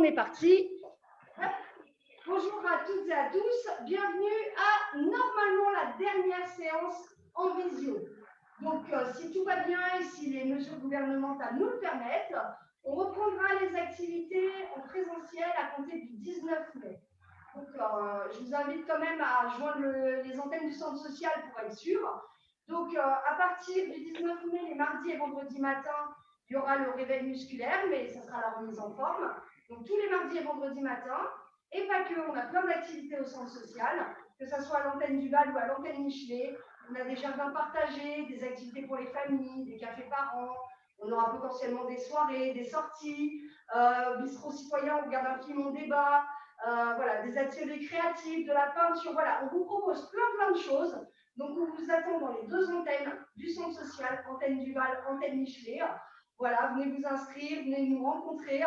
on est parti. Bonjour à toutes et à tous, bienvenue à normalement la dernière séance en visio. Donc si tout va bien et si les mesures gouvernementales nous le permettent, on reprendra les activités en présentiel à compter du 19 mai. Donc je vous invite quand même à joindre les antennes du centre social pour être sûr. Donc à partir du 19 mai, les mardis et vendredis matins, il y aura le réveil musculaire, mais ça sera la remise en forme. Donc tous les mardis et vendredis matins. Et pas que, on a plein d'activités au centre social, que ce soit à l'antenne du Val ou à l'antenne Michelet. On a des jardins partagés, des activités pour les familles, des cafés parents. On aura potentiellement des soirées, des sorties, bistrot citoyen, on regarde un film, on débat, voilà, des ateliers créatifs, de la peinture. Voilà, on vous propose plein de choses. Donc on vous attend dans les deux antennes du centre social, antenne du Val, antenne Michelet. Voilà, venez vous inscrire, venez nous rencontrer.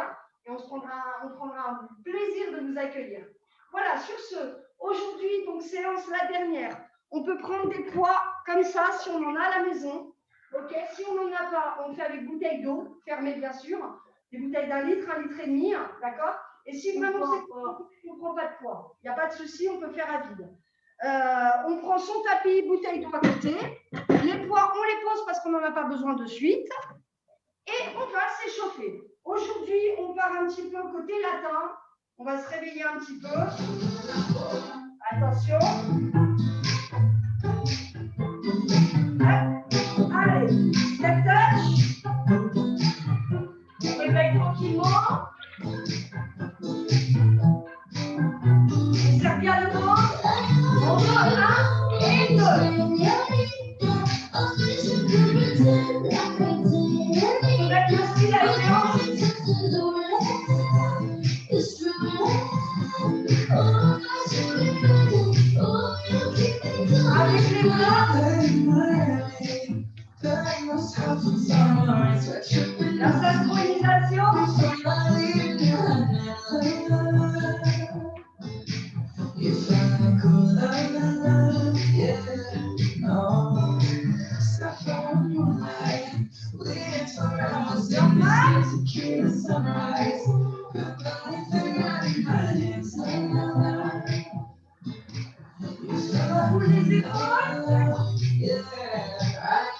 Et on prendra un plaisir de vous accueillir. Voilà, sur ce, aujourd'hui, donc séance la dernière. On peut prendre des poids comme ça si on en a à la maison. Ok, si on n'en a pas, on le fait avec bouteille d'eau, fermée bien sûr. Des bouteilles d'1 litre, 1,5 litre, d'accord. Et si vraiment c'est on ne prend pas de poids, il n'y a pas de souci, on peut faire à vide. On prend son tapis, bouteille d'eau à côté. Les poids, on les pose parce qu'on n'en a pas besoin de suite. Et on va s'échauffer. Aujourd'hui, on part un petit peu côté latin. On va se réveiller un petit peu. Attention. Allez, step touch. On réveille tranquillement. On serre bien le ventre. On va 1 et 2. On va dire aussi la séance. Avec les bras. La synchronisation. On roule les épaules.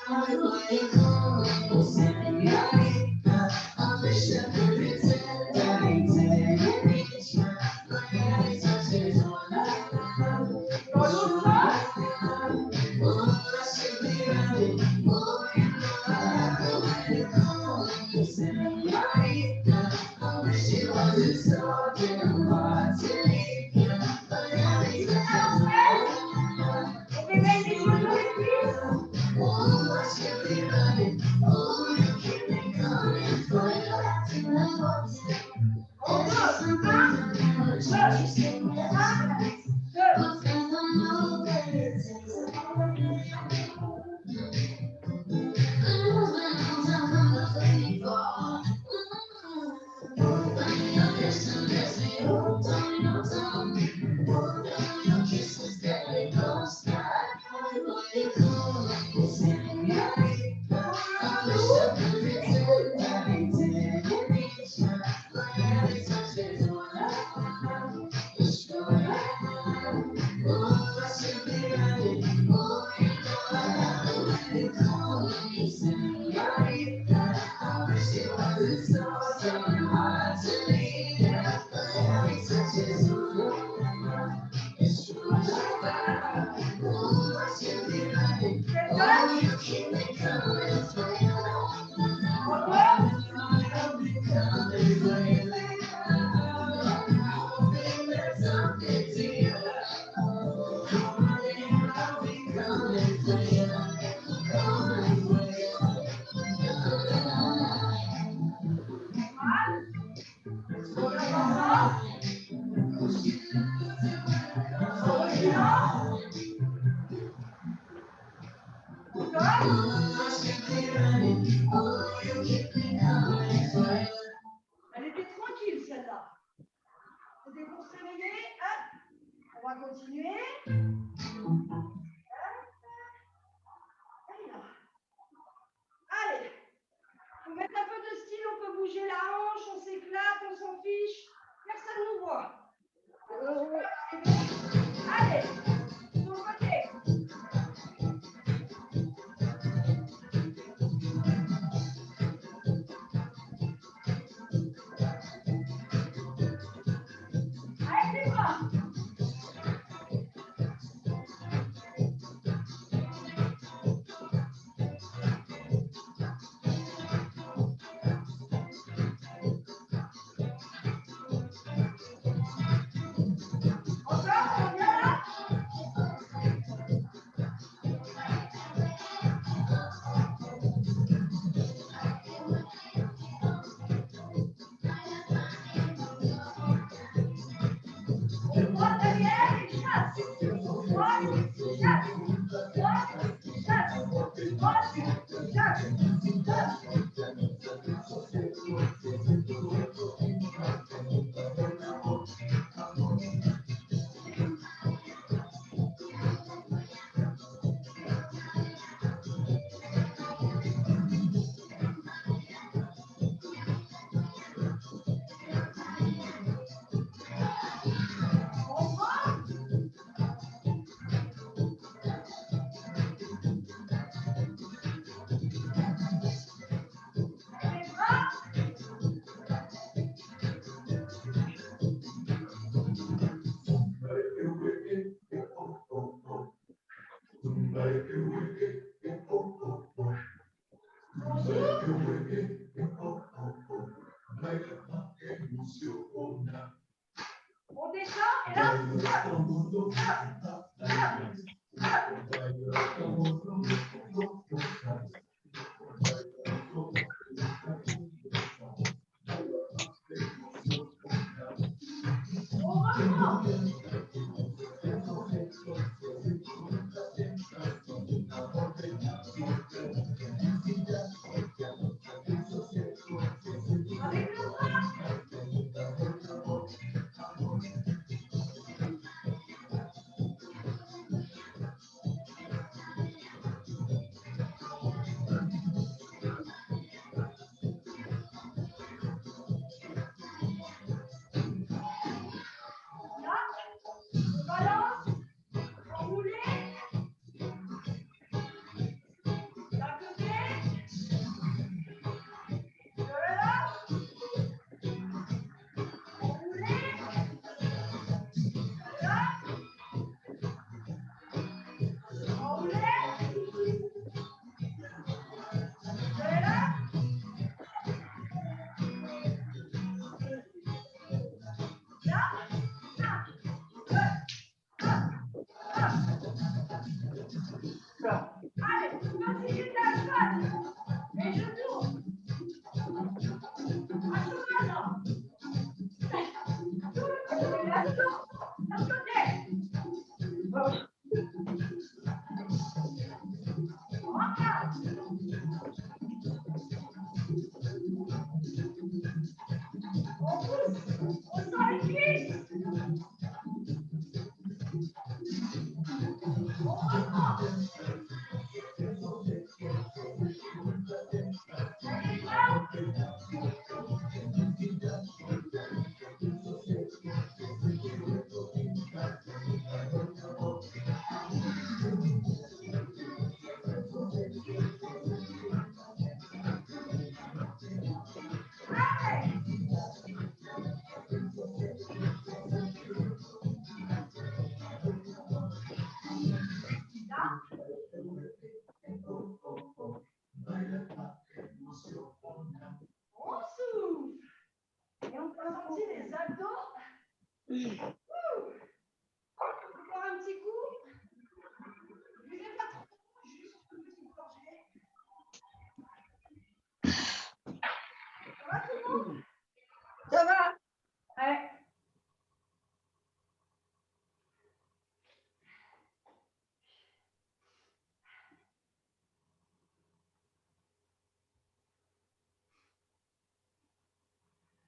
Dans l'autre sens. On réveille les genoux et les cuisses. On peut. 'éclate, on s'en fiche.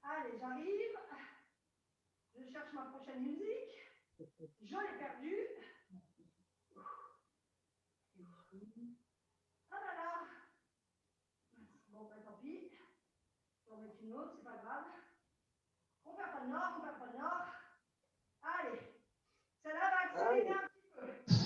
Allez, j'arrive. Je cherche ma prochaine musique. Je l'ai perdue. Ah là là. Bon, ben tant pis. Je vais en mettre une autre, c'est pas grave. On perd pas de nord, on perd pas de nord. Allez. Celle-là va accélérer un petit peu.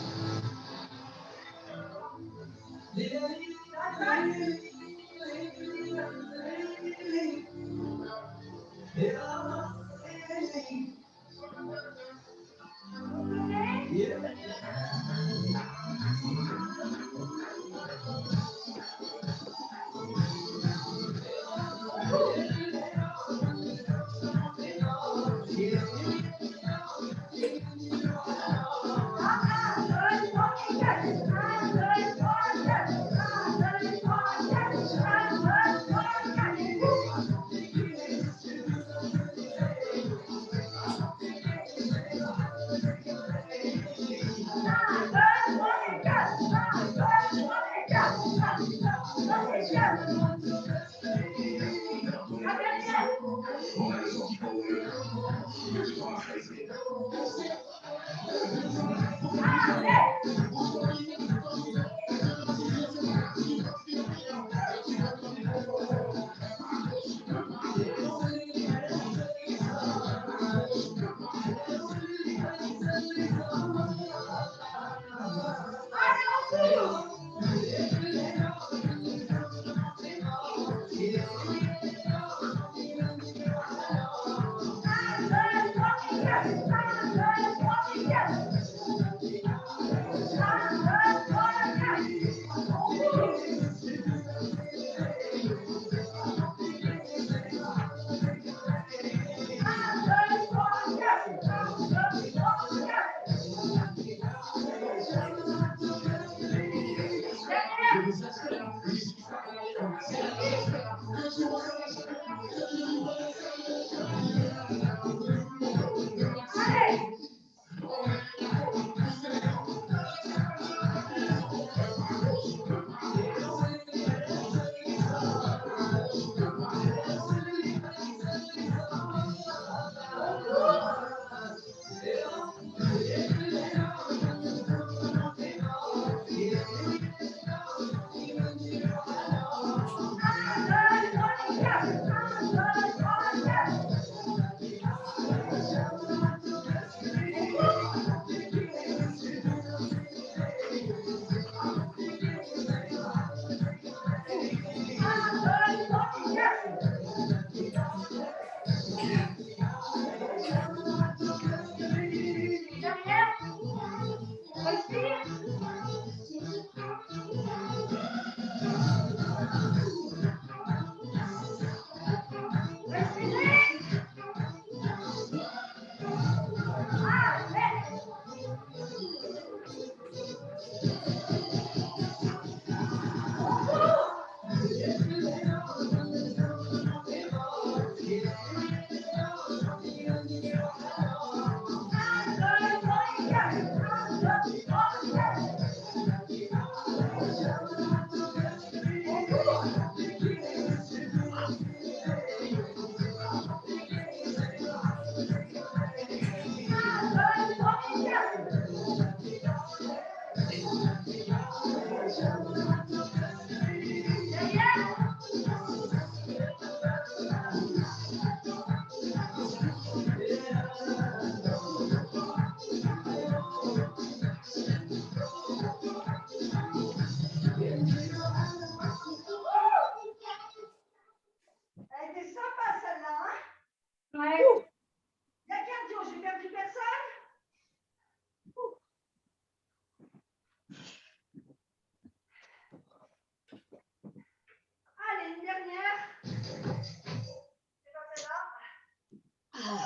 Allez,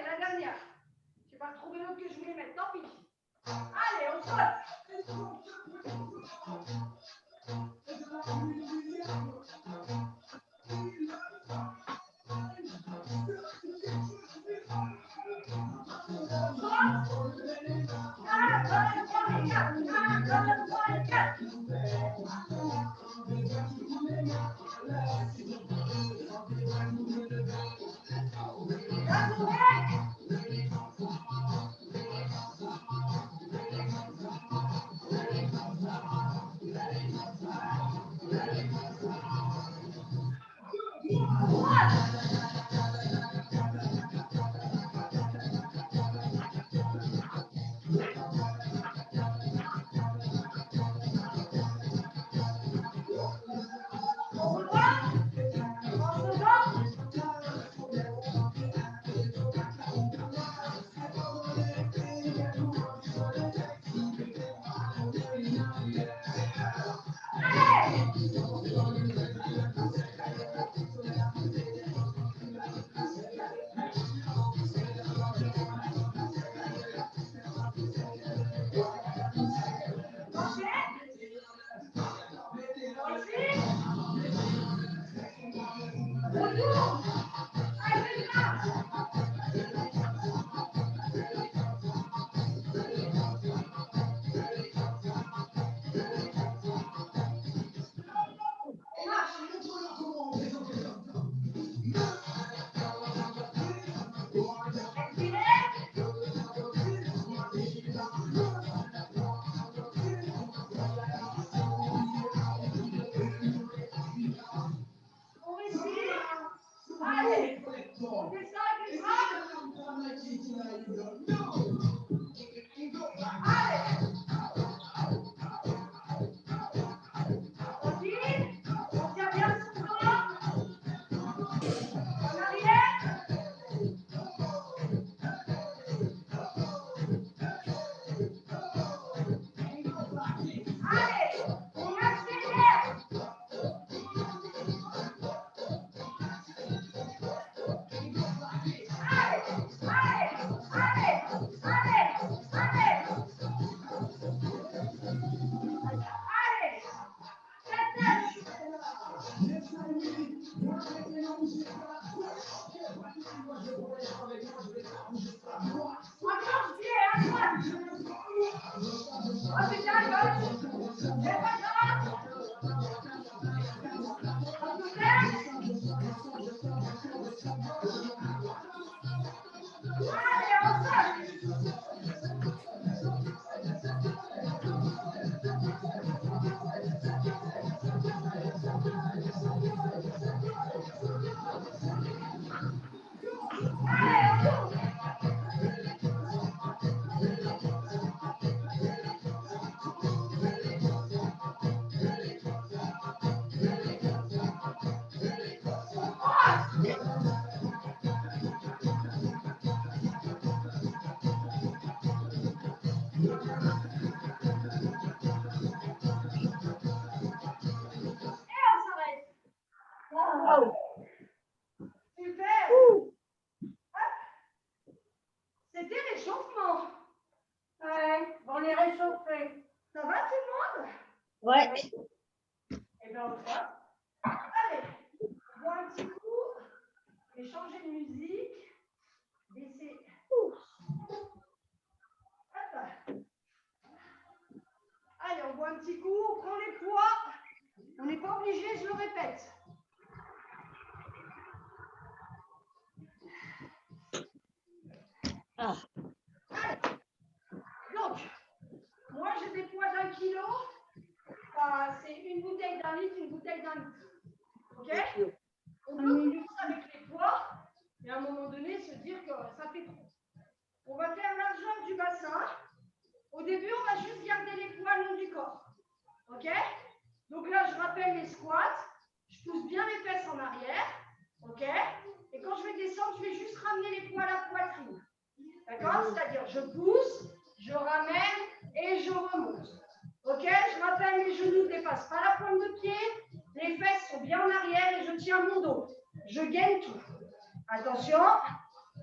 la dernière. Je n'ai pas retrouvé l'autre que je voulais mettre, tant pis. Allez, on saute. C'était l'échauffement. Ouais, on est réchauffé. Ça va tout le monde? Ouais. Eh bien, on va. Allez, on boit un petit coup. Et changer de musique. Baisser. Hop. Allez, on boit un petit coup, on prend les poids. On n'est pas obligé, je le répète. Ah. Allez. Donc, moi j'ai des poids d'1 kilo. Enfin, c'est une bouteille d'1 litre, une bouteille d'1 litre. Ok? On peut commencer avec les poids et à un moment donné se dire que ça fait trop. On va faire largeur du bassin. Au début, on va juste garder les poids le long du corps. Ok? Donc là, je rappelle les squats. Je pousse bien les fesses en arrière. Ok? Et quand je vais descendre, je vais juste ramener les poids à la poitrine. D'accord? C'est-à-dire, je pousse, je ramène et je remonte. Ok? Je rappelle, les genoux ne dépassent pas la pointe de pied. Les fesses sont bien en arrière et je tiens mon dos. Je gaine tout. Attention,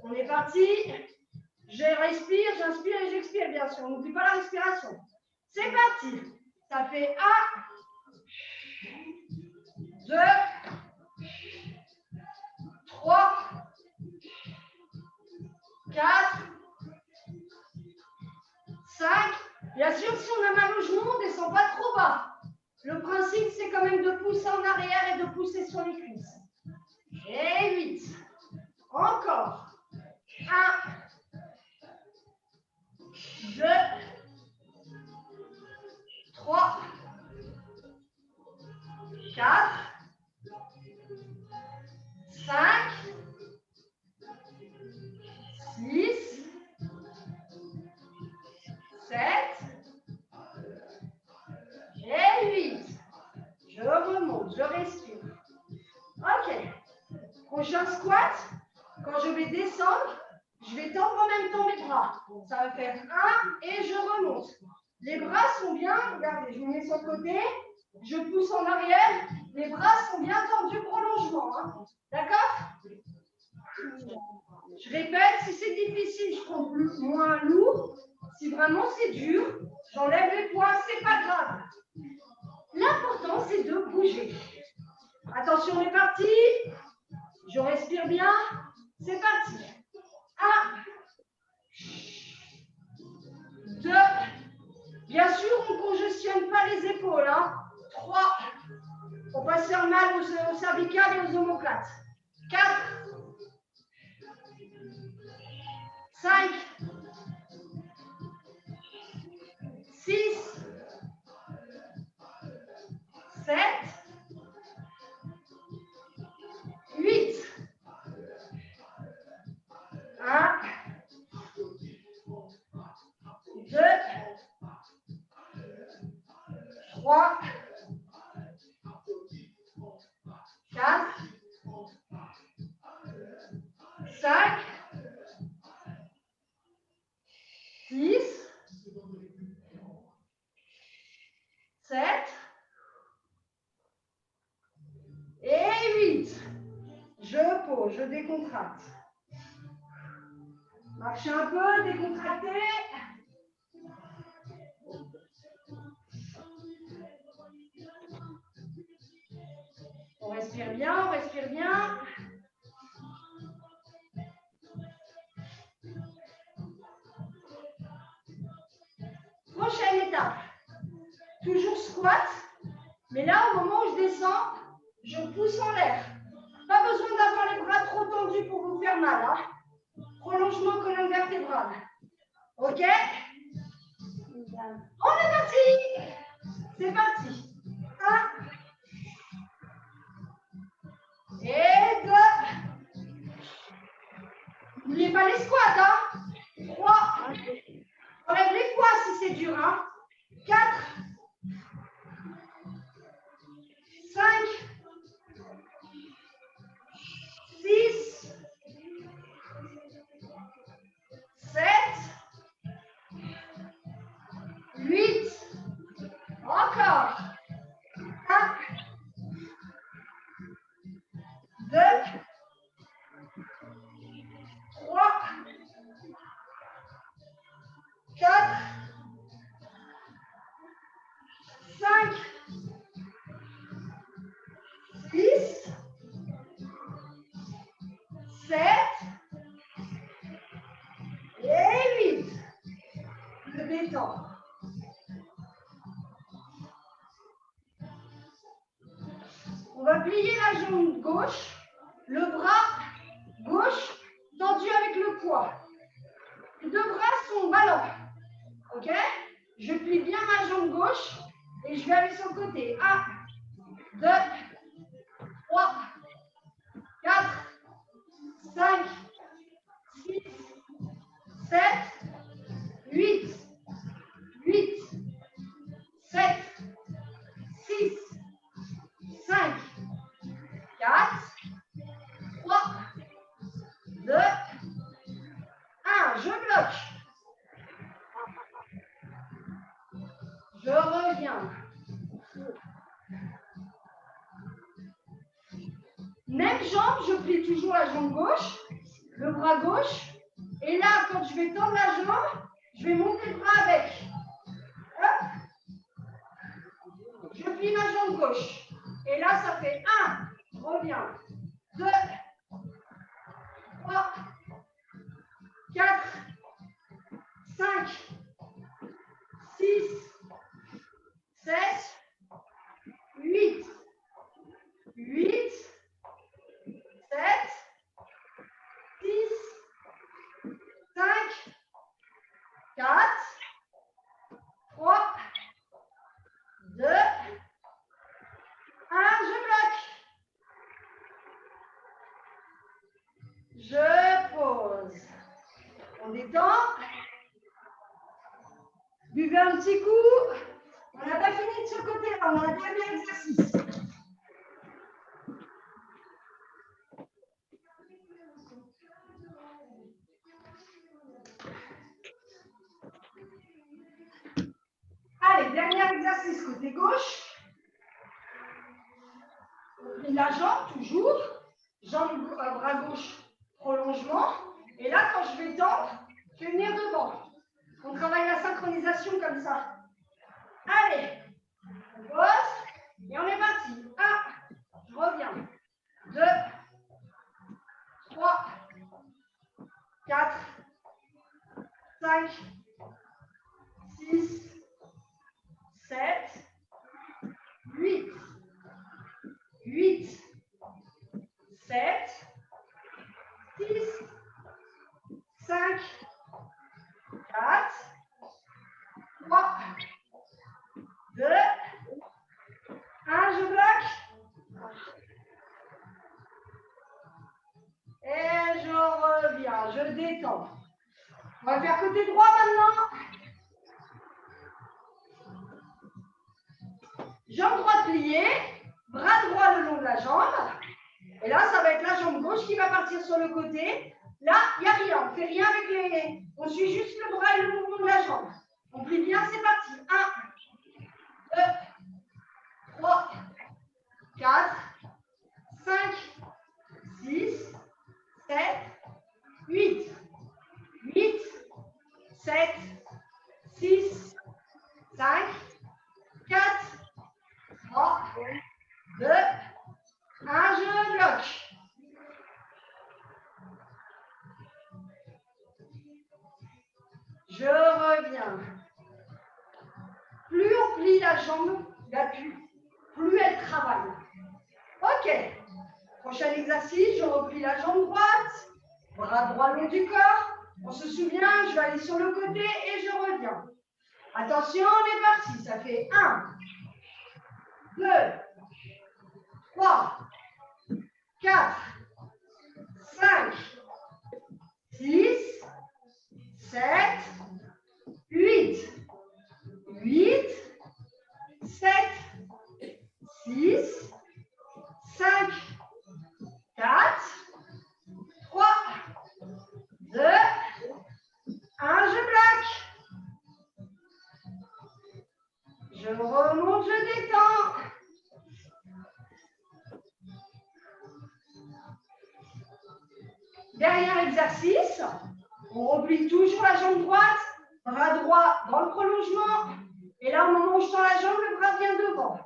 on est parti. Je respire, j'inspire et j'expire, bien sûr. On n'oublie pas la respiration. C'est parti. Ça fait 1, 2, 3, 4, 5. Bien sûr, si on a mal au genou, on ne descend pas trop bas. Le principe, c'est quand même de pousser en arrière et de pousser sur les cuisses. Et 8. Encore. 1, 2, 3, 4, 5, 6, 7 et 8. Je remonte, je respire. Ok. Prochain squat. Quand je vais descendre, je vais tendre en même temps mes bras. Ça va faire 1 et je remonte. Les bras sont bien, regardez, je me mets sur le côté, je pousse en arrière, les bras sont bien tendus, prolongement. Hein. D'accord? Je répète, si c'est difficile, je prends moins lourd. Si vraiment c'est dur, j'enlève les poids, c'est pas grave. L'important, c'est de bouger. Attention, on est parti. Je respire bien. C'est parti. 1, 2. Bien sûr, on ne congestionne pas les épaules. Hein. 3. Pour pas se faire mal aux cervicales et aux omoplates. 4. 5. 6. 7. 8. 1. 2. 3. 4. 5. 6. 7. Et 8. Je pose, je décontracte. Marchez un peu, décontractez. On respire bien, on respire bien. Prochaine étape. Toujours squat. Mais là, au moment où je descends, je pousse en l'air. Pas besoin d'avoir les bras trop tendus pour vous faire mal. Hein. Prolongement colonne vertébrale. OK? On est parti. C'est parti. 1. Et 2. N'oubliez pas les squats. Hein. 3. Enlève les poids si c'est dur. Hein. 4. 5. 6. 7. 8. Encore. 1. 2. 3. 4. 5. 6. 7. Et 8. Je détends. On va plier la jambe gauche, le bras gauche tendu avec le poids. Les deux bras sont ballants. OK? Je plie bien ma jambe gauche et je vais aller sur le côté. 1, 2, 3, 4, 5, 6, 7, 8, 8, 7, 6, 5, 4, 3, 2, 1. Je bloque. Je reviens. Même jambe, je plie toujours la jambe gauche, le bras gauche. Et là, quand je vais tendre la jambe, je vais monter le bras avec. Hop. Je plie ma jambe gauche. Et là, ça fait 1, je reviens. 2, 3, 4, 5, 6, 7, 8, 8, 7, 6, 5, 4, 3, 2, 1, je bloque. Je pose. On détend. Buvez un petit coup. On n'a pas fini de ce côté-là, on a un dernier exercice. Allez, dernier exercice côté gauche. On plie la jambe, toujours. Jambe, bras gauche, prolongement. Et là, quand je vais tendre, je vais venir devant. On travaille la synchronisation comme ça. Allez, on pose et on est parti. 1, je reviens. 2, 3, 4, 5, 6, 7, 8, 8, 7, 6, 5, 4, 3, 2, 1, je bloque. Et je reviens, je détends. On va faire côté droit maintenant. Jambe droite pliée, bras droit le long de la jambe. Et là, ça va être la jambe gauche qui va partir sur le côté. Là, il n'y a rien, on ne fait rien avec les... On suit juste le bras et le mouvement de la jambe. On plie bien, c'est parti. 1, 2, 3, 4, 5, 6, 7, 8, 8, 7, 6, 5, 4, 3, 2, 1, je bloque. Je reviens. Plus on plie la jambe d'appui, plus elle travaille. Ok. Prochain exercice, je replie la jambe droite, bras droit long du corps. On se souvient, je vais aller sur le côté et je reviens. Attention, on est parti. Ça fait 1, 2, 3, 4, 5, 6, 7, 8, 8, 7, 6, 5, 4, 3, 2, 1, je bloque. Je remonte, je détends. Dernier exercice, on replie toujours la jambe droite, bras droit dans le prolongement. Et là, au moment où je tends la jambe, le bras vient devant.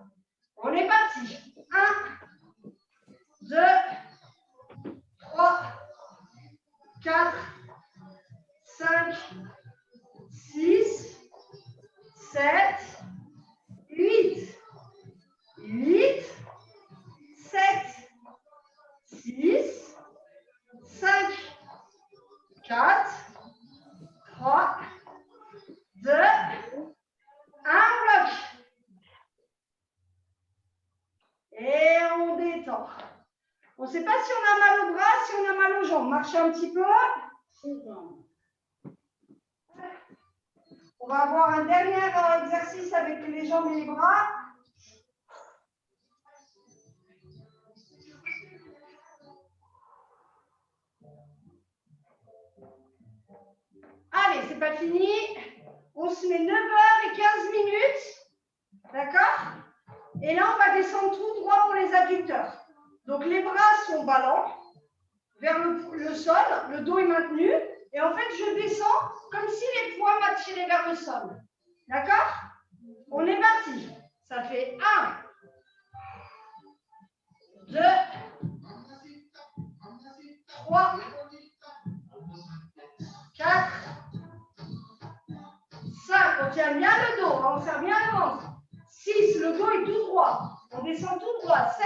On est parti. 1, 2, 3, 4, 5, 6, 7, 8, 8, 7, 6, 5, 4, 3, 2, 1, bloc. Et on détend. On ne sait pas si on a mal au bras, si on a mal aux jambes. Marchez un petit peu. On va avoir un dernier exercice avec les jambes et les bras. Allez, c'est pas fini. On se met 9h15 minutes. D'accord? Et là, on va descendre tout droit pour les adducteurs. Donc, les bras sont ballants vers le sol, le dos est maintenu. Et en fait, je descends comme si les poids m'attiraient vers le sol. D'accord? On est parti. Ça fait 1, 2, 3, 4, 5. On tient bien le dos, on serre bien le ventre. 6, le dos est tout droit. On descend tout droit. 7,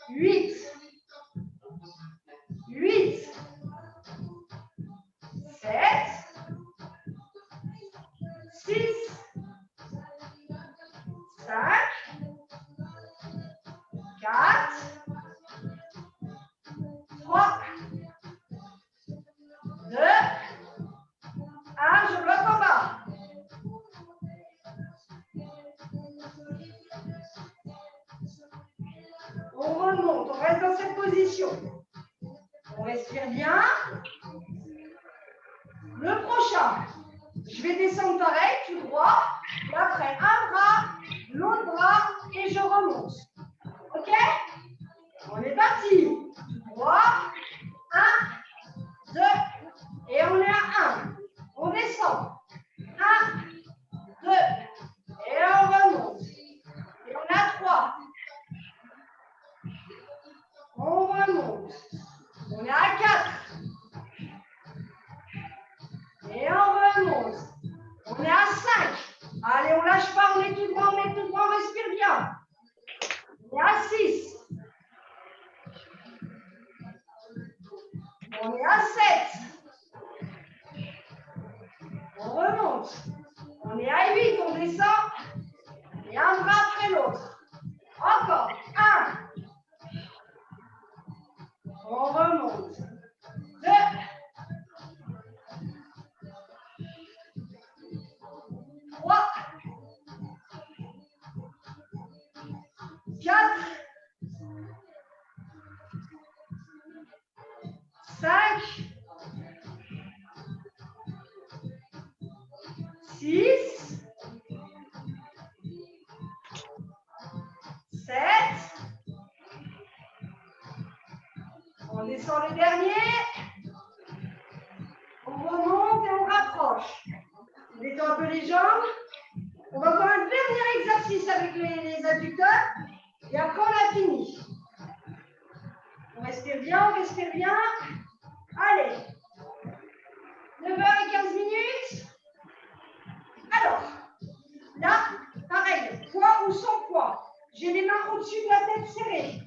8, 8, 7, 6, 5, 4, 3, 2, 1. Je bloque en bas. On remonte, on reste dans cette position. On respire bien. Le prochain, je vais descendre pareil, tout droit. Et après, un bras, l'autre bras, et je remonte. OK? On est parti. Tout droit. 1, 2, et on est à 1. On descend. 1, 2, et on remonte. Et on est à 3. On remonte. On est à 4. Et on remonte. On est à 5. Allez, on lâche pas, on est tout droit, on respire bien. On est à 6. On est à 7. On remonte. On est à 8, on descend. Et un bras après l'autre. Encore. 1. On remonte. 2. 3. 4. 5. 6. 7. On descend le dernier. On remonte et on rapproche. On détend un peu les jambes. On va faire un dernier exercice avec les adducteurs. Et après, on a fini. On respire bien, on respire bien. Allez. 9h15 minutes. Alors, là, pareil, poids ou sans poids. J'ai les mains au-dessus de la tête serrée.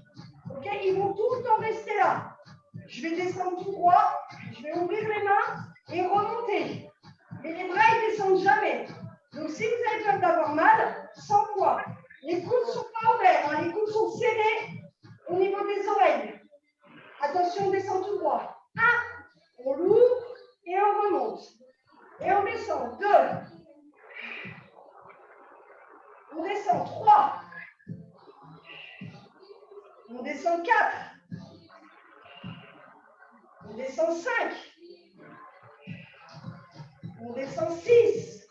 Ok, ils vont tout le temps rester là. Je vais descendre tout droit. Je vais ouvrir les mains et remonter. Mais les bras, ils ne descendent jamais. Donc, si vous avez peur d'avoir mal, sans poids. Les coudes ne sont pas ouverts, hein. Les coudes sont serrés au niveau des oreilles. Attention, on descend tout droit. 1, on l'ouvre et on remonte. Et on descend. 2. On descend. 3. On descend 4. On descend 5. On descend 6.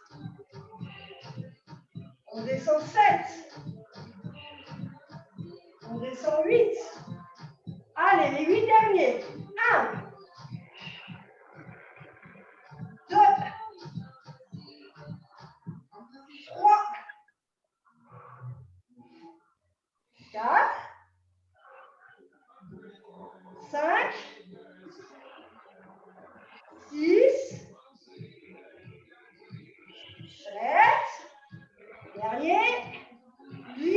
On descend 7. On descend 8. Allez, les 8 derniers. 1. 2. 3. 4. 5. 6. 7. Dernier. 8.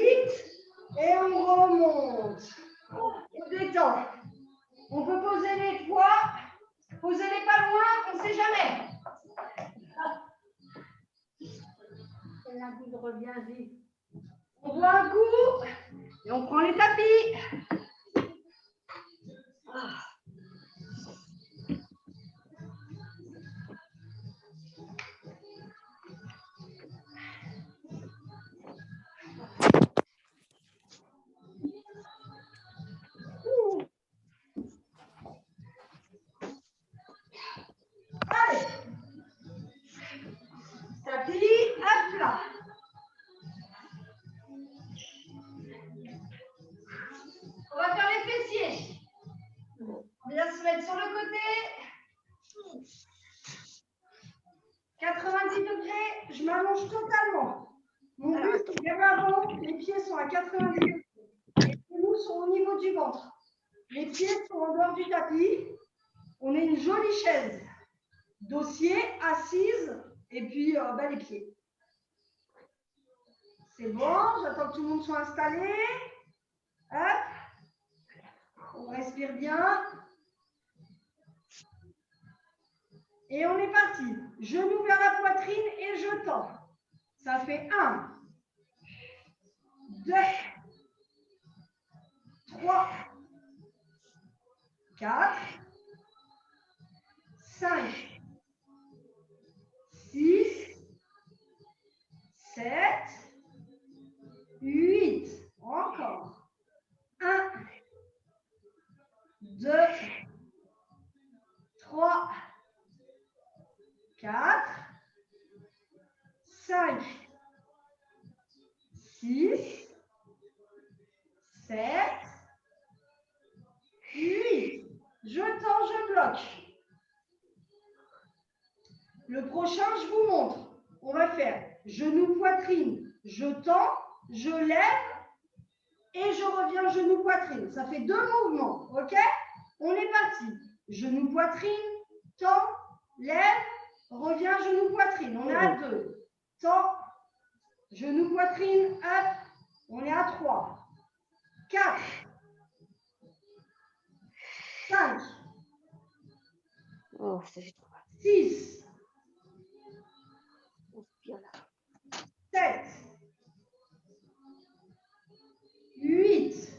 Et on remonte. On détend. On peut poser les poids. Posez-les pas loin, on ne sait jamais. Un coup de revient vite. On boit un coup et on prend les tapis. Allez. Tapis à plat. sur le côté. 90 degrés, je m'allonge totalement. Mon buste est vers l'avant, les pieds sont à 90 degrés. Les genoux sont au niveau du ventre. Les pieds sont en dehors du tapis. On est une jolie chaise. Dossier, assise, et puis les pieds. C'est bon, j'attends que tout le monde soit installé. Hop. On respire bien. Et on est parti. Genoux vers la poitrine et je tends. Ça fait 1, 2, 3, 4, 5, 6, 7, 8. Encore. 1, 2, 3, 4, 5, 6, 7, 8. Je tends, je bloque. Le prochain, je vous montre. On va faire genou, poitrine. Je tends, je lève et je reviens genou, poitrine. Ça fait 2 mouvements, ok? On est parti. Genou, poitrine, tends, lève, reviens genou, poitrine. On est à 2. Tends, genou, poitrine, hop. On est à 3. 4. 5. 6. 7. 8.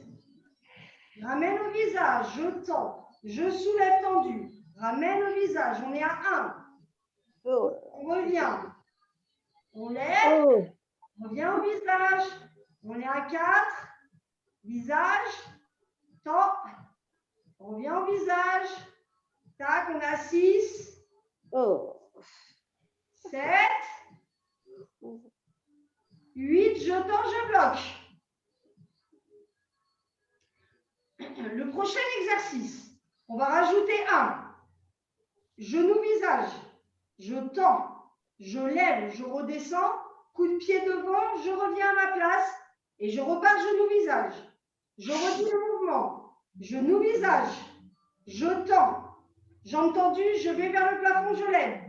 Ramène au visage, je tends. Je soulève tendu. Ramène au visage, on est à 1. On revient. On lève. On revient au visage. On est à 4. Visage. Tend. On revient au visage. Tac, on a 6. 7. 8. Je tends, je bloque. Le prochain exercice, on va rajouter 1. Genou, visage. Je tends, je lève, je redescends. Coup de pied devant, je reviens à ma place et je repars genou, visage. Je redis le mouvement. Genou, visage. Je tends. Jambes tendues, je vais vers le plafond, je lève.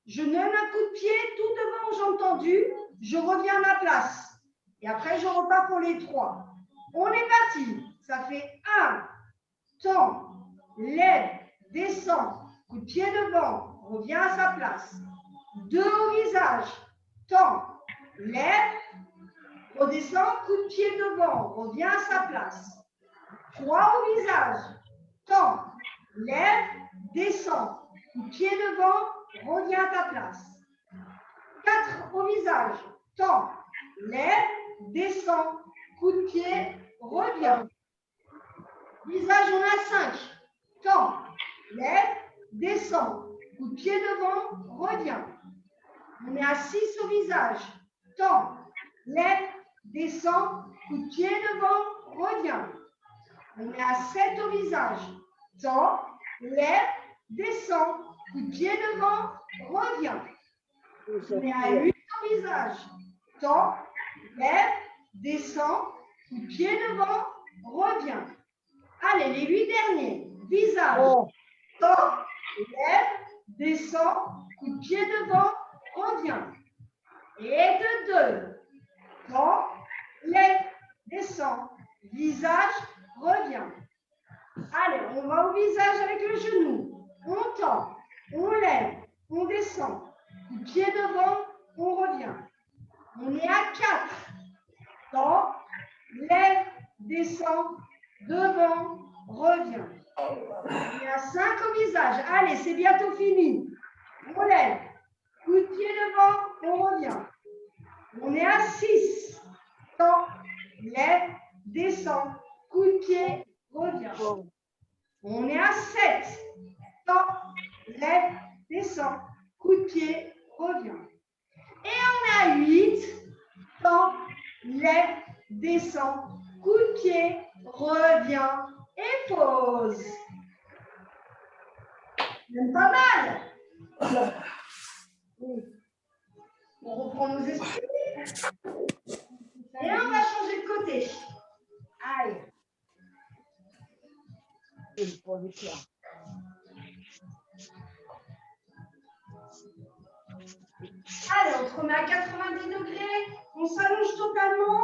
Je donne un coup de pied tout devant, jambes tendues. Je reviens à ma place. Et après, je repars pour les 3. On est parti. Ça fait 1. Tend, lève, descend. Coup de pied devant, revient à sa place. 2 au visage. Tend, lève, redescend. Coup de pied devant, revient à sa place. 3 au visage. Tend, lève, descend. Coup de pied devant, reviens à ta place. 4 au visage. Tend, lève, descend. Coup de pied, reviens. Visage, on a 5. Tend, lève, descend. Coup de pied devant, reviens. On est à 6 au visage. Tend, lève, descend. Coup de pied devant, reviens. On est à 7 au visage. Tend, lève, descend. Coup de pied devant, reviens. On est à 8 au visage. Tend, lève, descend. Coup de pied devant, reviens. Allez, les 8 derniers. Visage. Tend, lève, descend. Coup de pied devant, reviens. Et de 2. Tend, lève, descend. Visage, reviens. Allez, on va au visage avec le genou. On tend, on lève, on descend. Coup de pied devant, on revient. On est à 4. Tend, lève, descend, devant, revient. On est à 5 au visage. Allez, c'est bientôt fini. On lève. Coup de pied devant, on revient. On est à 6. Tend, lève, descend. Coup de pied, revient. On est à 7. Tend, lève, descend. Coup de pied, revient. Et on est à 8. Tend, lève, descend. Coup de pied, revient et pause. Même pas mal. On reprend nos esprits. Et on va changer de côté. Allez. Allez, on se remet à 90 degrés. On s'allonge totalement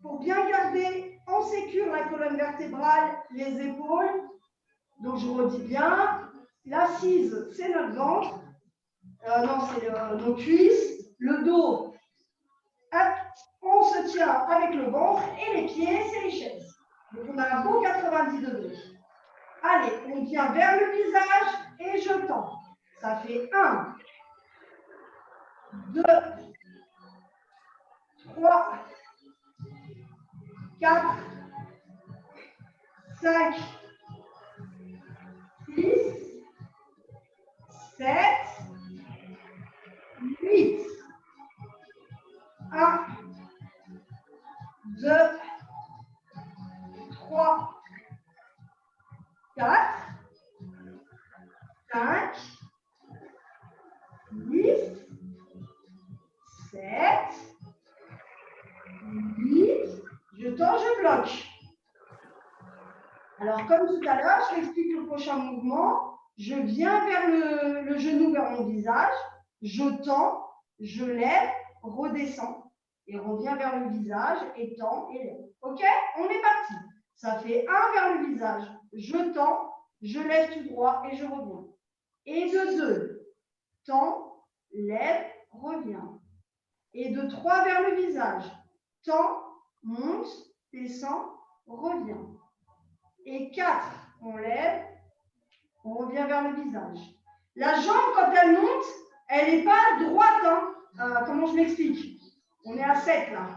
pour bien garder en sécurité la colonne vertébrale, les épaules. Donc, je redis bien. L'assise, c'est notre ventre. Non, c'est nos cuisses. Le dos, hop, on se tient avec le ventre. Et les pieds, c'est les chaises. Donc, on a un beau 90 degrés. Allez, on vient vers le visage et je tends. Ça fait 1, 2, 3, 4, 5, 6, 7, 8. 1, 2, 3, 4, 5, 6, 7, 8. Je tends, je bloque. Alors, comme tout à l'heure, je t'explique le prochain mouvement. Je viens vers le genou, vers mon visage. Je tends, je lève, redescends. Et reviens vers le visage, et tends, et lève. OK? On est parti. Ça fait 1 vers le visage. Je tends, je lève tout droit, et je reviens. Et de 2, tends, lève, reviens. Et de 3 vers le visage. Tends, monte, descend, reviens. Et 4, on lève, on revient vers le visage. La jambe, quand elle monte, elle n'est pas droite. Hein. Comment je m'explique? On est à 7 là.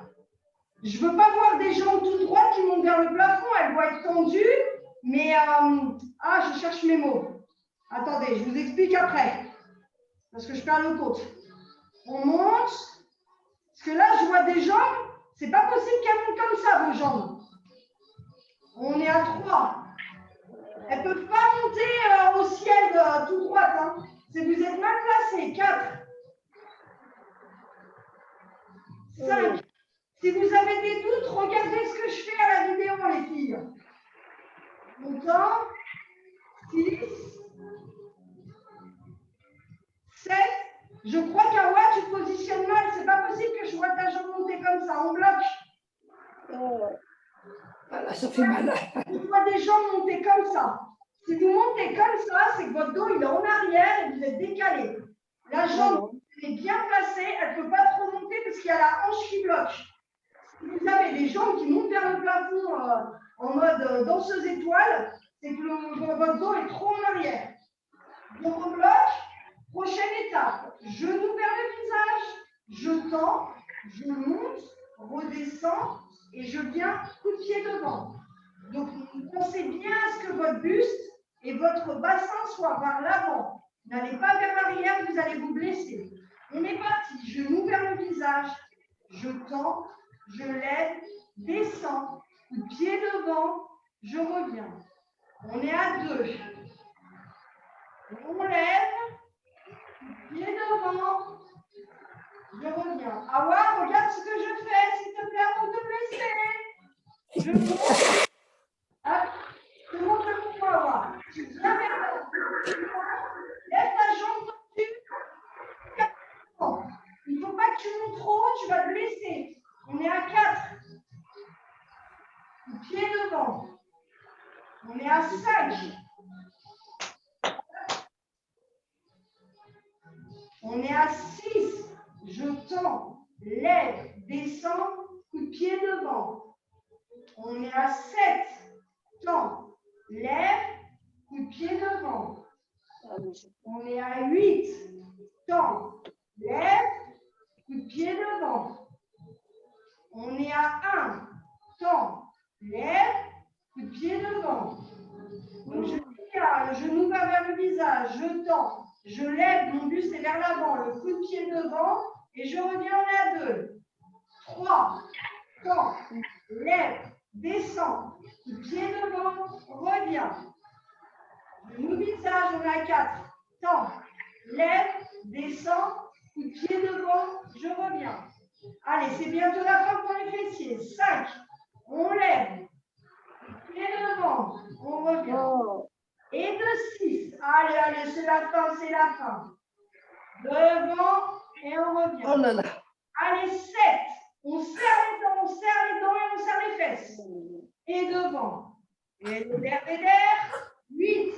Je ne veux pas voir des jambes tout droites qui montent vers le plafond. Elles vont être tendues. Mais, je cherche mes mots. Attendez, je vous explique après. Parce que je perds le côte. On monte. Parce que là, je vois des jambes. C'est pas possible qu'elles montent comme ça, vos jambes. On est à 3. Elles ne peuvent pas monter au ciel tout droit. Hein. Si vous êtes mal placés. 4. 5. Si vous avez des doutes, regardez ce que je fais à la vidéo, les filles. Montant. 6. 7. Je crois qu'Awa, tu te positionnes mal. C'est pas possible que je vois ta jambe monter comme ça. On bloque. Voilà, ça fait mal. Je vois des jambes monter comme ça. Si vous montez comme ça, c'est que votre dos il est en arrière et vous êtes décalé. La jambe est bien placée, elle ne peut pas trop monter parce qu'il y a la hanche qui bloque. Si vous avez des jambes qui montent vers le plafond en mode danseuse étoile, c'est que votre dos est trop en arrière. Donc on bloque. Prochaine étape. Genou vers le visage. Je tends, je monte, redescends et je viens coup de pied devant. Donc, pensez bien à ce que votre buste et votre bassin soient vers l'avant. N'allez pas vers l'arrière, vous allez vous blesser. On est parti. Genou vers le visage. Je tends, je lève, descends. Coup de pied devant, je reviens. On est à 2. On lève, pied devant, je reviens. Awa, regarde ce que je fais, s'il te plaît, avant de te blesser. Je monte. Hop, je monte le mouvement, Awa. Tu viens vers là. Lève ta jambe dessus. Il ne faut pas que tu montes trop haut, tu vas te blesser. On est à 4. Pied devant. On est à 5. On est à 6. Je tends, lève, descends, coup de pied devant. On est à 7. Tends, lève, coup de pied devant. On est à 8. Tends, lève, coup de pied devant. On est à 1. Tends, lève, coup de pied devant. Donc je tiens, le genou va vers le visage, je tends, je lève, mon buste est vers l'avant, le coup de pied devant et je reviens, on est à 2. 3. Tends, lève, descends, coup de pied devant, reviens. Je m'oublie de ça, j'en ai à 4. Temps. Lève, descend, coup de pied devant, je reviens. Allez, c'est bientôt la fin pour les fessiers. 5. On lève. Pied devant, on revient. Et de 6. Allez, allez, c'est la fin, c'est la fin. Devant et on revient. Oh là là. Allez, 7. On serre les dents, on serre les dents et on serre les fesses. Et devant. Et le derrière. 8.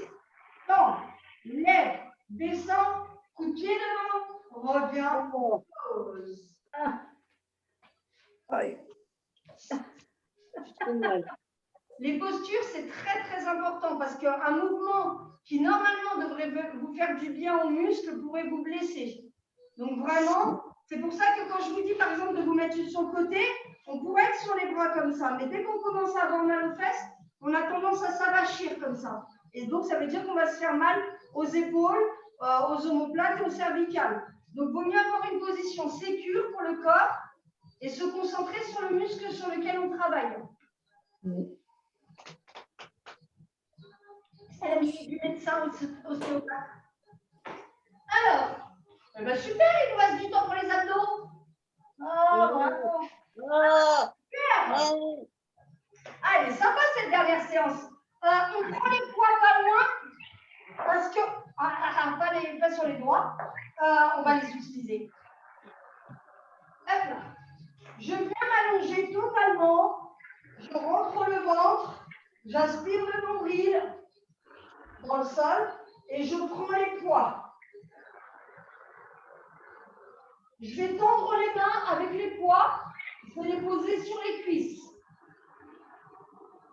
Temps. Lève, descend, coup de pied devant, revient, pause. Aïe. Les postures, c'est très très important parce qu'un mouvement qui normalement devrait vous faire du bien aux muscles pourrait vous blesser. Donc vraiment, c'est pour ça que quand je vous dis par exemple de vous mettre sur le côté, on pourrait être sur les bras comme ça. Mais dès qu'on commence à avoir mal aux fesses, on a tendance à s'avachir comme ça. Et donc ça veut dire qu'on va se faire mal aux épaules, aux omoplates et aux cervicales. Donc il vaut mieux avoir une position sécure pour le corps et se concentrer sur le muscle sur lequel on travaille. C'est la visite du médecin ostéopathe. Alors, eh ben super, il nous reste du temps pour les abdos. Oh, bravo. Super. Allez, sympa cette dernière séance. On prend les poids pas loin parce que, pas sur les doigts, on va les utiliser. Hop là. Je viens m'allonger totalement, je rentre le ventre, j'aspire le nombril dans le sol et je prends les poids. Je vais tendre les mains avec les poids, je vais les poser sur les cuisses.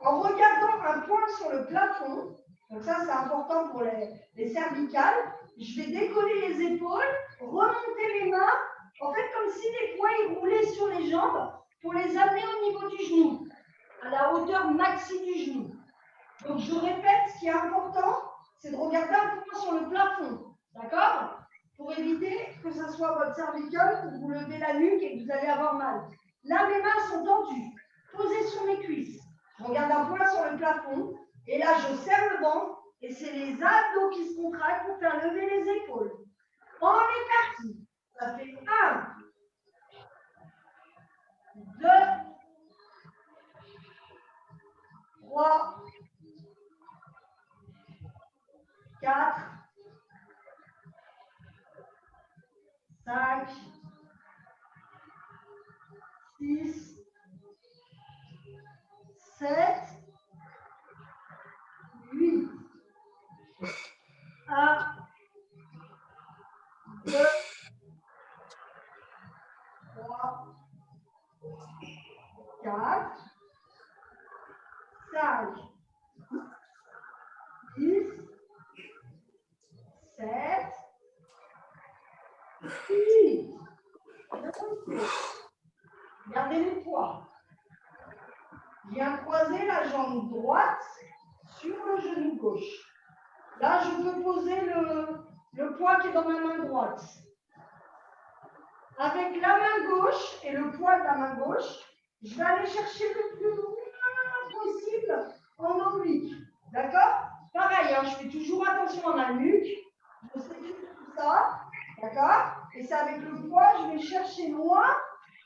En regardant un point sur le plafond, donc ça c'est important pour les cervicales, je vais décoller les épaules, remonter les mains, en fait comme si les poids ils roulaient sur les jambes pour les amener au niveau du genou, à la hauteur maxi du genou. Donc je répète, ce qui est important, c'est de regarder un point sur le plafond, d'accord? Pour éviter que ce soit votre cervicale, que vous levez la nuque et que vous allez avoir mal. Là, mes mains sont tendues, posées sur mes cuisses. Je regarde un point sur le plafond et là, je serre le ventre et c'est les abdos qui se contractent pour faire lever les épaules. On est parti. Ça fait 1, 2, 3, 4, 5, 6, 7, 8. 1, 2, 3, 4, 5, 6, 7, 8. Gardez les poids. Viens croiser la jambe droite sur le genou gauche. Là, je peux poser le poids qui est dans ma main droite. Avec la main gauche et le poids de la main gauche, je vais aller chercher le plus loin possible en oblique. D'accord? Pareil, hein, je fais toujours attention à ma nuque. Je sécure tout ça. D'accord? Et c'est avec le poids, je vais chercher loin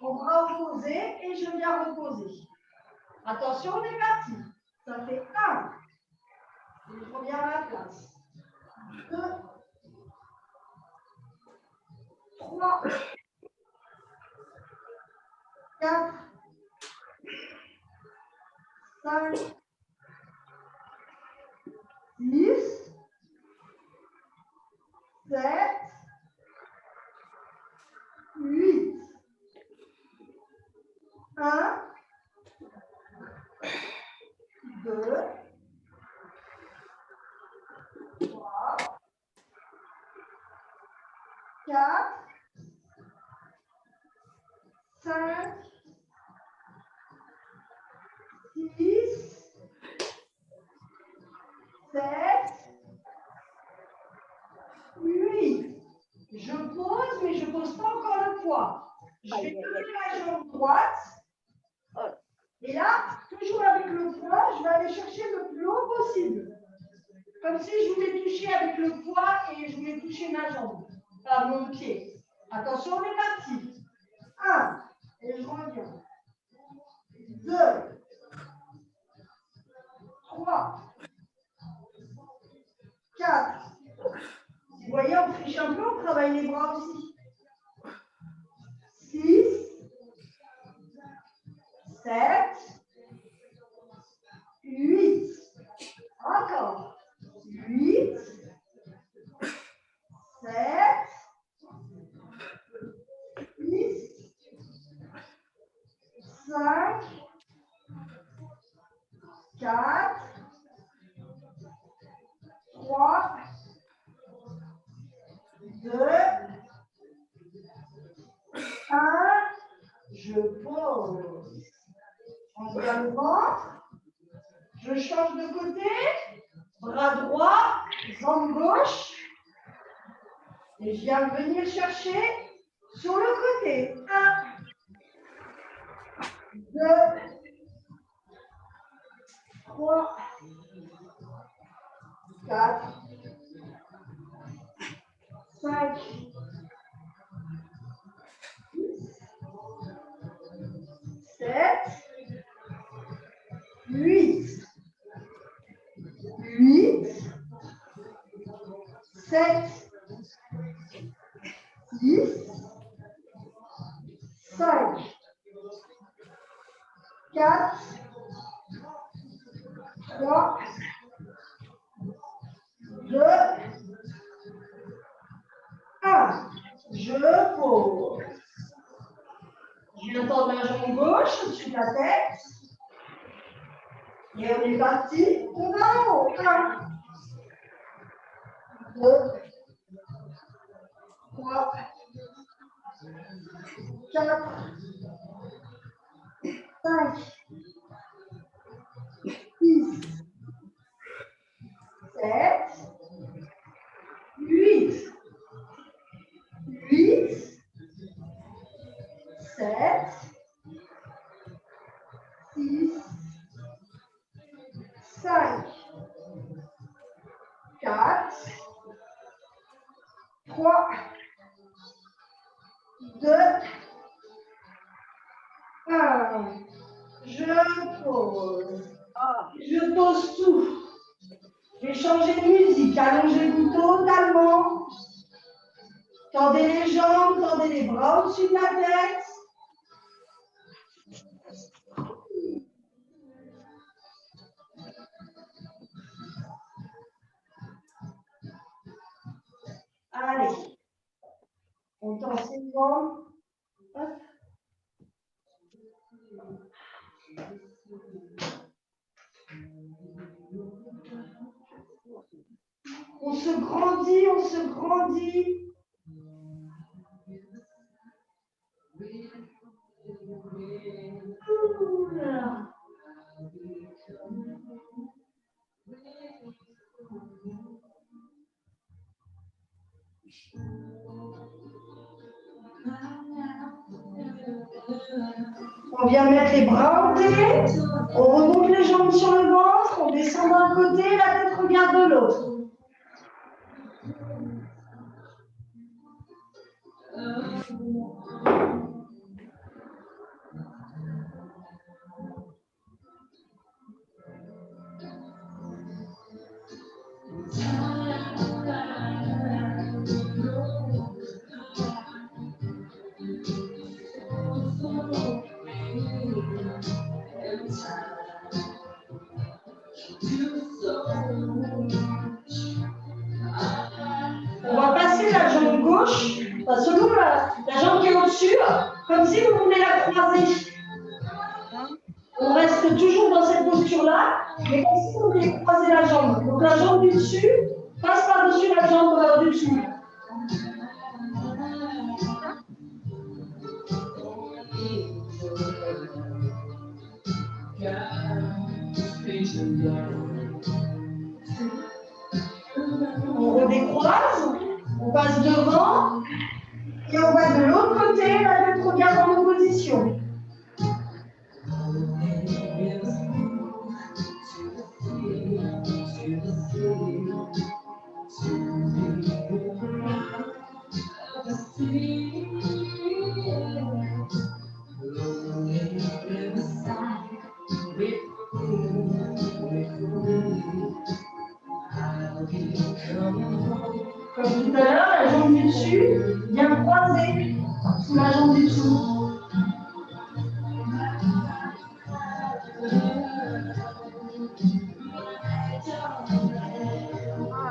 mon bras opposé et je viens reposer. Attention, on est parti. Ça fait 1. Et je reviens à la place. 2, 3, 4, 5, 6, 7, 8. 1, 2, 3, 4, 5, 6, 7, 8. Je pose, mais je ne pose pas encore le poids. Je vais lever la jambe droite. Et là, toujours avec le poids, je vais aller chercher le plus haut possible. Comme comme si je voulais toucher avec le poids et je voulais toucher ma jambe, mon pied. Attention, on est parti. 1, et je reviens. 2, 3, 4. Vous voyez, on triche un peu, on travaille les bras aussi. 6, 7, 8. Encore. 8, 7, 6, 5, 4, 3, 2, 1. Je pose. On vient le ventre. Je change de côté. Bras droit, jambe gauche. Et je viens venir chercher sur le côté. 1, 2, 3, 4, 5, 6, 7, 8, 7, 6, 5, 4, 3, 2, 1. Je pose. Je viens tendre la jambe gauche au-dessus de la tête. Et on est parti. On va en haut. 1, 2, 3, 4, 5, 6, 7, 8, 7, 6, 5, 4, 3, 2, 1. Je pose. Je pose tout. Je vais changer de musique. Allongez-vous totalement. Tendez les jambes, tendez les bras au-dessus de la tête. Allez. On tend ses jambes. Hop. On se grandit, on se grandit. Oula. On vient mettre les bras en tête, on remonte les jambes sur le ventre, on descend d'un côté, la tête regarde de l'autre. On va passer la jambe gauche, selon la jambe qui est au-dessus, comme si vous voulez la croiser. On reste toujours dans cette posture-là, mais comme si vous voulez croiser la jambe. Donc la jambe du dessus passe par-dessus la jambe du dessous. On redécroise, on passe devant et on va de l'autre côté, la tête regarde en opposition. Comme tout à l'heure, la jambe du dessus vient croiser sous la jambe du dessous.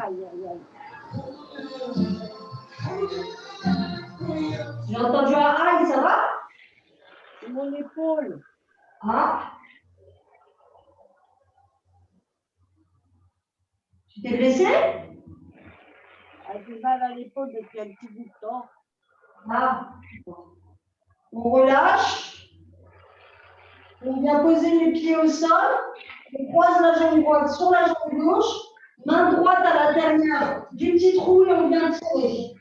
Aïe, aïe, aïe. J'ai entendu un aïe, ça va? C'est mon épaule. Ah. Tu t'es blessé? J'ai mal à l'épaule depuis un petit bout de temps. Ah. On relâche. On vient poser les pieds au sol. On croise la jambe droite sur la jambe gauche. Main droite à l'intérieur du petit trou et on vient tirer.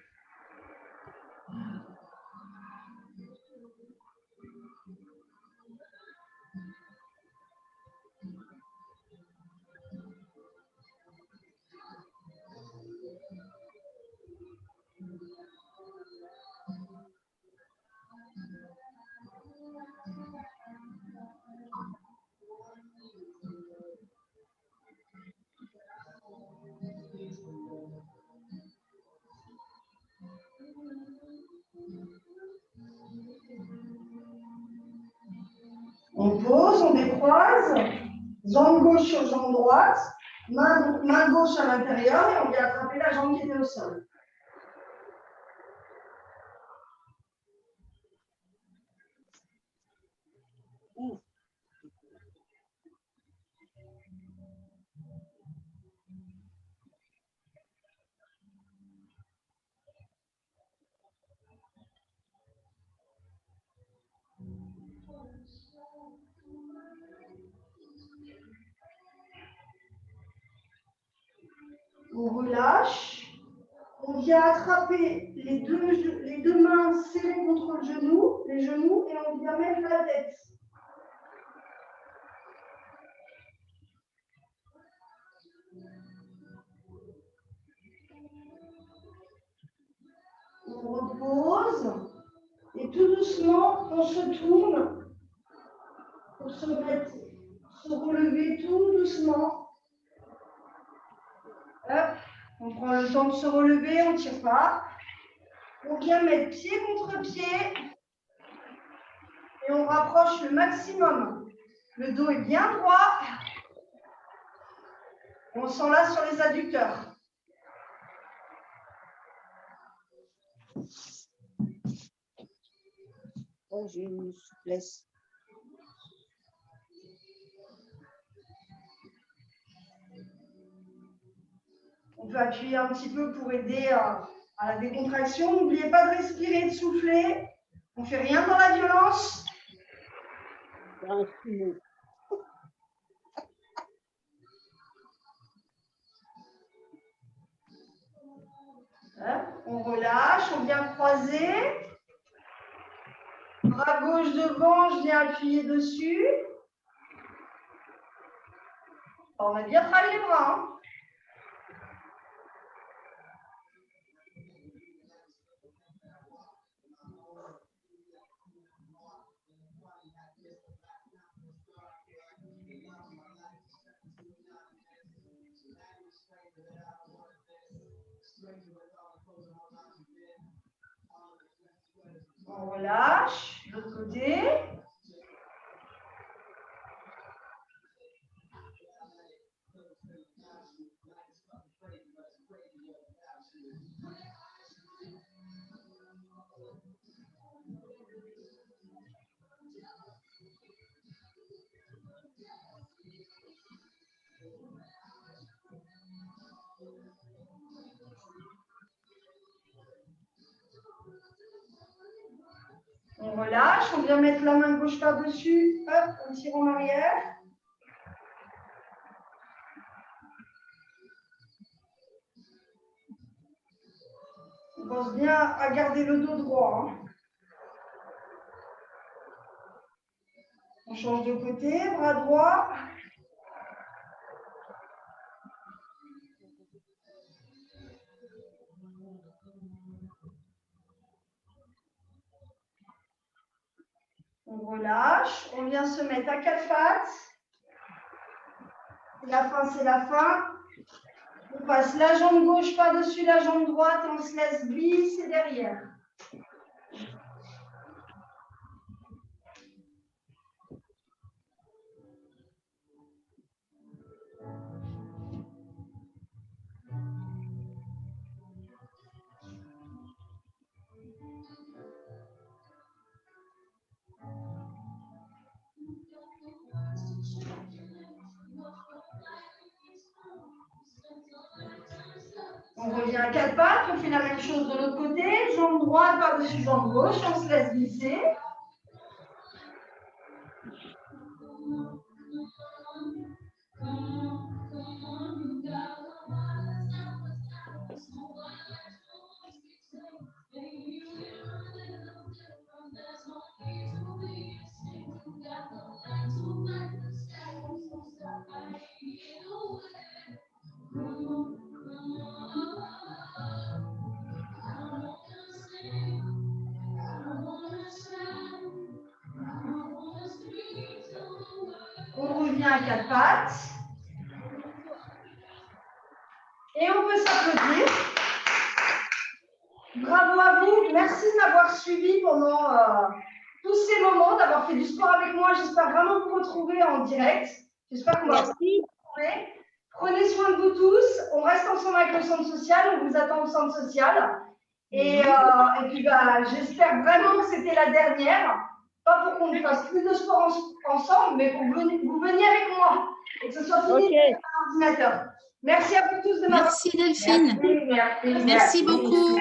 On pose, on décroise, jambe gauche sur jambe droite, main gauche à l'intérieur et on vient attraper la jambe qui était au sol. On relâche. On vient attraper les deux mains serrées contre le genou, les genoux, et on vient mettre la tête. On repose. Et tout doucement, on se tourne pour se relever tout doucement. Hop. On prend le temps de se relever, on ne tire pas. On vient mettre pied contre pied et on rapproche le maximum. Le dos est bien droit. On s'enlace sur les adducteurs. Oh, j'ai une souplesse. On peut appuyer un petit peu pour aider à la décontraction. N'oubliez pas de respirer, de souffler. On ne fait rien dans la violence. On relâche, on vient croiser. Bras gauche devant, je viens appuyer dessus. On a bien travaillé les bras. Hein. On relâche, de l'autre côté. On relâche, on vient mettre la main gauche par-dessus, hop, on tire en arrière. On pense bien à garder le dos droit. Hein. On change de côté, bras droit. On relâche. On vient se mettre à 4 pattes. La fin, c'est la fin. On passe la jambe gauche par-dessus la jambe droite et on se laisse glisser derrière. On revient à 4 pattes, on fait la même chose de l'autre côté, jambe droite par-dessus jambe gauche, on se laisse glisser. On revient à 4 pattes. Et on peut s'applaudir. Bravo à vous. Merci de m'avoir suivi pendant tous ces moments, d'avoir fait du sport avec moi. J'espère vraiment vous retrouver en direct. J'espère qu'on va vous retrouver. Prenez soin de vous tous. On reste ensemble avec le centre social. On vous attend au centre social. Et puis, j'espère vraiment que c'était la dernière. Pas pour qu'on ne fasse plus de sport ensemble, mais pour que vous veniez avec moi et que ce soit fini avec l'ordinateur. Merci à vous tous de m'avoir. Merci Delphine. Merci beaucoup.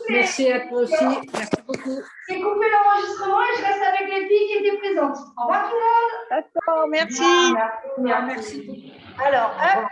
Merci à toi aussi. Merci beaucoup. J'ai coupé l'enregistrement et je reste avec les filles qui étaient présentes. Au revoir tout le monde. D'accord, merci. Merci. Alors, hop.